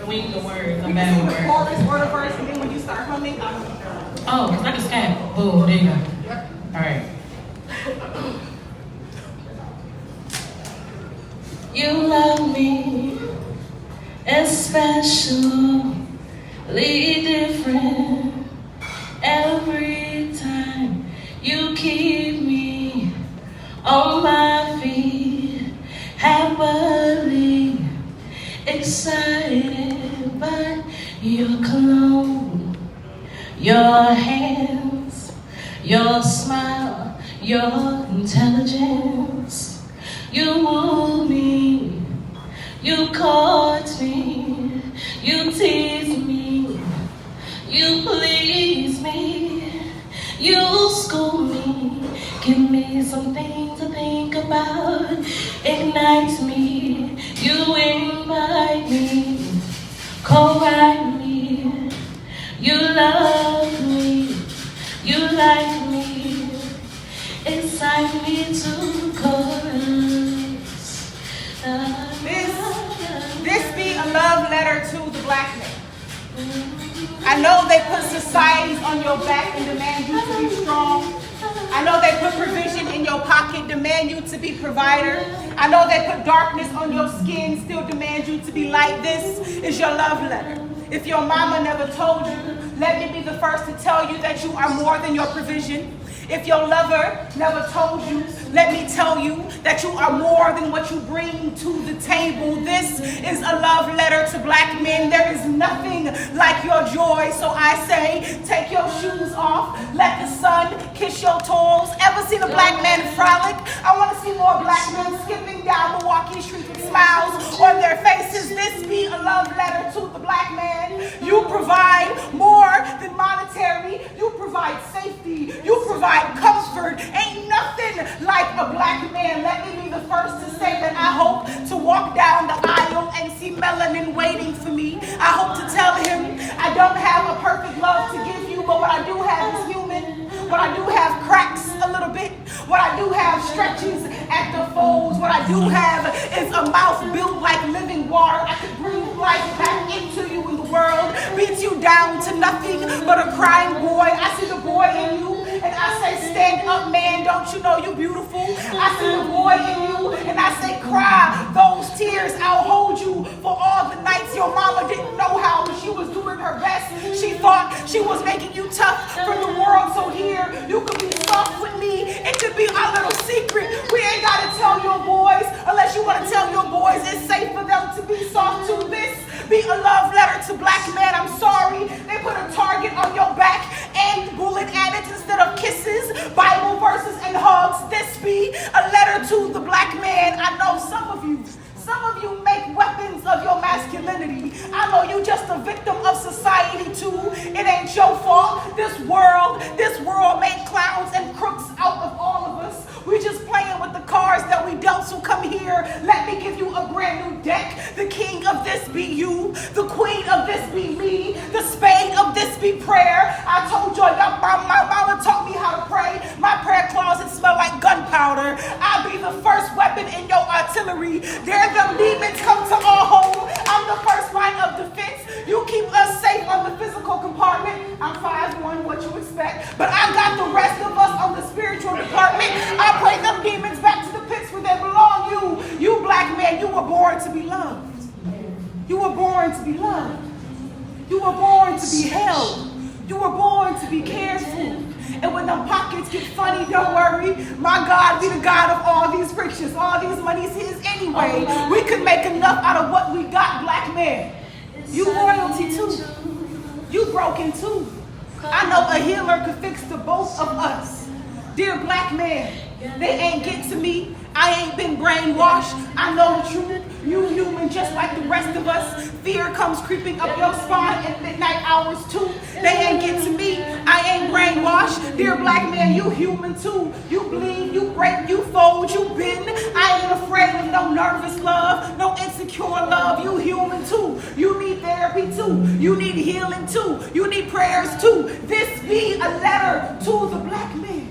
wing the words. I'm bad with words. Chorus or the verse, and then when you start humming, I'm oh, because I just had, boom, there you go. All right. You love me, especially different. Every time you keep me on my feet, happily excited by your cologne, your hands, your smile, your intelligence. You woo me, you court me, you tease me, you please me, you school me, give me something to think about, ignite me, you invite me, co-write me, you love me, you like me, excite me to chorus. This be a love letter to the black man. I know they put societies on your back and demand you to be strong. I know they put provision in your pocket, demand you to be provider. I know they put darkness on your skin, still demand you to be light. This is your love letter. If your mama never told you, let me be the first to tell you that you are more than your provision. If your lover never told you, let me tell you that you are more than what you bring to the table. This is a love letter to black men. There is nothing like your joy. So I say, take your shoes off. Let the sun kiss your toes. Ever seen a black man frolic? I want to see more black men skipping down Milwaukee Street with smiles on their faces. This be a love letter to the black man. You provide more than monetary. You provide safety. You provide comfort. Ain't nothing like a black man. Let me be the first to say that I hope to walk down the aisle and see melanin waiting for me. I hope to tell him I don't have a perfect love to give you, but what I do have is human. What I do have cracks a little bit. What I do have stretches at the folds. What I do have is a mouth built like living water. I could breathe life back into you in the world, beat you down to nothing but a crying boy. I see the boy in you and I say, stand up, man, don't you know you beautiful? I see the boy in you and I say, cry those tears. I'll hold you for all the nights your mama didn't know how, but she was doing her best. She thought she was making you tough for the world, so here you could be soft with me. It could be our little secret. We ain't got to tell your boys unless you want to tell your boys it's safe for them to be soft to. This be a love letter to black men. I'm sorry they put a target on your back and bullet at it instead of kisses, Bible verses, and hugs. This be a letter to the black man. I know some of you make weapons of your masculinity. I know you just a victim of society too. It ain't your fault. This world made clowns and crooks out of all of us. We just playing with the cards that we dealt, so come here. Let me give you a brand new deck. The king of this be you. The queen of this be me. The spade of this be prayer. I told you, my mama taught me how to pray. My prayer closet smell like gunpowder. I'll be the first weapon in your artillery. There them demons come to our home. I'm the first line of defense. You keep us safe on the physical compartment. I'm 5'1", what you expect. But I got the rest of us on the spiritual department. I pray them demons back to the pits where they belong. You black man, you were born to be loved. You were born to be loved. You were born to be held. You were born to be cared for. And when them pockets get funny, don't worry. My God be the God of all these riches. All these money's his anyway. We could make enough out of what we got, black man. You royalty too. You broken too. I know a healer could fix the both of us. Dear black man, they ain't get to me. I ain't been brainwashed. I know the truth. You human just like the rest of us. Fear comes creeping up your spine at midnight hours too. They ain't get to me. I ain't brainwashed. Dear black man, you human too. You bleed, you break, you fold, you bend. I ain't afraid of no nervous love, no insecure love. You human too. You need therapy too. You need healing too. You need prayers too. This be a letter to the black man.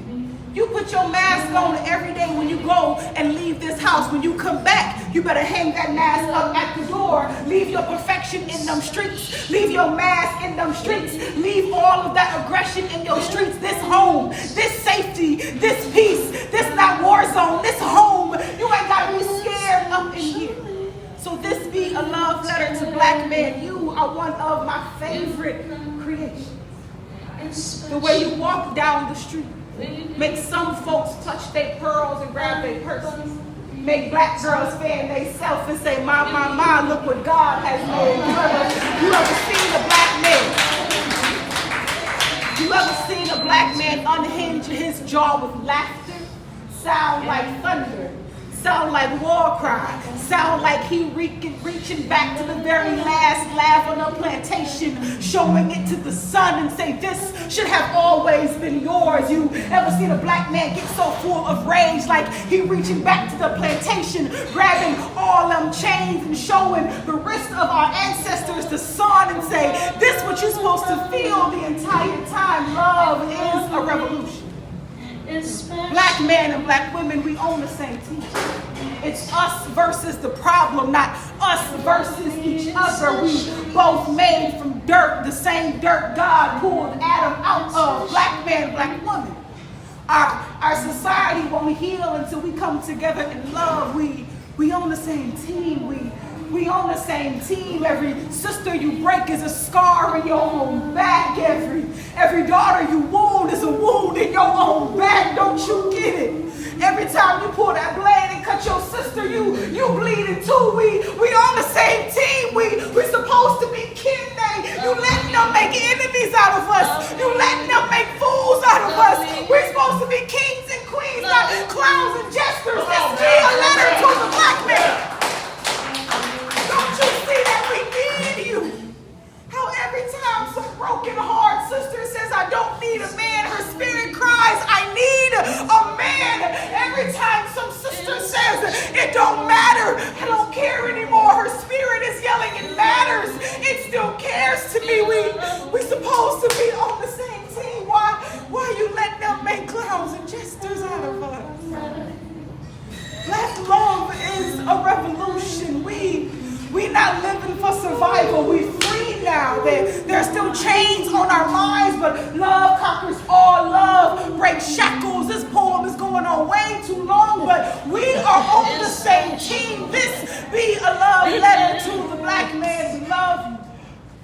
You put your mask on every day when you go and leave this house. When you come back, you better hang that mask up at the door. Leave your perfection in them streets. Leave your mask in them streets. Leave all of that aggression in your streets. This home, this safety, this peace, this not war zone, this home. You ain't got to be scared up in here. So this be a love letter to black men. You are one of my favorite creations. The way you walk down the street. Make some folks touch their pearls and grab their purses. Make black girls fan themselves and say, my, look what God has made. You ever seen a black man? You ever seen a black man unhinge his jaw with laughter? Sound like thunder. Sound like war cry. Sound like he reaching back to the very last laugh on a plantation, showing it to the sun and say, this should have always been yours. You ever seen a black man get so full of rage, like he reaching back to the plantation, grabbing all them chains and showing the wrist of our ancestors the sun and say, this what you're supposed to feel the entire time. Love is a revolution. Black men and black women, we own the same team. It's us versus the problem, not us versus each other. We both made from dirt, the same dirt God pulled Adam out of. Black man, black woman. Our society won't heal until we come together in love. We own the same team. We own the same team. Every sister you break is a scar in your own back. Every daughter you wound is a wound in your own back. Don't you get it? Every time you pull that blade and cut your sister, you bleeding too. We on the same team. We supposed to be Kyndal. You letting them make enemies out of us. You letting them make fools out of us. We're supposed to be kings and queens, not clowns and jesters. Let's be a letter to the black man. Don't you see that we need you? How every time some broken heart sister says, I don't need a man, her spirit cries, I need a man. Every time some sister says, it don't matter, I don't care anymore, her spirit is yelling, it matters, it still cares to me. We supposed to be on the same team. Why you letting them make clowns and jesters out of us? Black love is a revolution. We not living for survival. We free now. There's still chains on our minds, but love conquers all. Love breaks shackles. This poem is going on way too long, but we are on the same team. This be a love letter to the black man. We love you.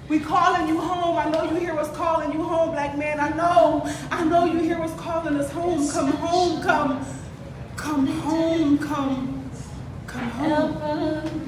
We calling you home. I know you hear us calling you home, black man. I know you hear us calling us home. Come home, come home, come home.